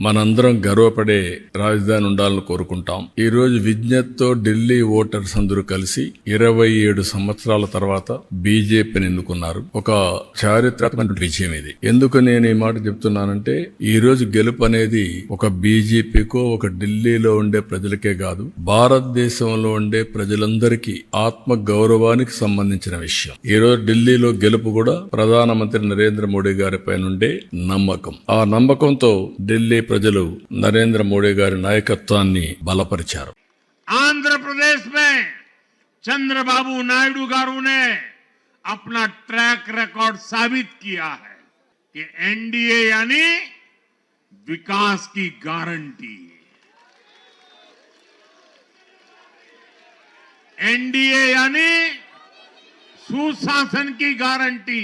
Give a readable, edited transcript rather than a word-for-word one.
మనందరం గర్వపడే రాజధాని ఉండాలని కోరుకుంటాం. ఈ రోజు విజ్ఞతతో ఢిల్లీ ఓటర్స్ అందరూ కలిసి 27 సంవత్సరాల తర్వాత బీజేపీని ఎన్నుకున్నారు. ఒక చారిత్రాత్మక విజయం ఇది. ఎందుకు నేను ఈ మాట చెప్తున్నానంటే ఈ రోజు గెలుపు అనేది ఒక బీజేపీకో ఒక ఢిల్లీలో ఉండే ప్రజలకే కాదు, భారతదేశంలో ఉండే ప్రజలందరికీ ఆత్మ గౌరవానికి సంబంధించిన విషయం. ఈ రోజు ఢిల్లీలో గెలుపు కూడా ప్రధానమంత్రి నరేంద్ర మోడీ గారిపై నుండే నమ్మకం. ఆ నమ్మకంతో ఢిల్లీ ప్రజలు నరేంద్ర మోడీ గారి నాయకత్వాన్ని బలపరిచారు. ఆంధ్రప్రదేశ్ में चंद्रबाबू नायडू गारू ने अपना ट्रैक रिकॉर्ड साबित किया है कि एनडीए यानी विकास की गारंटी, एनडीए यानी सुशासन की गारंटी।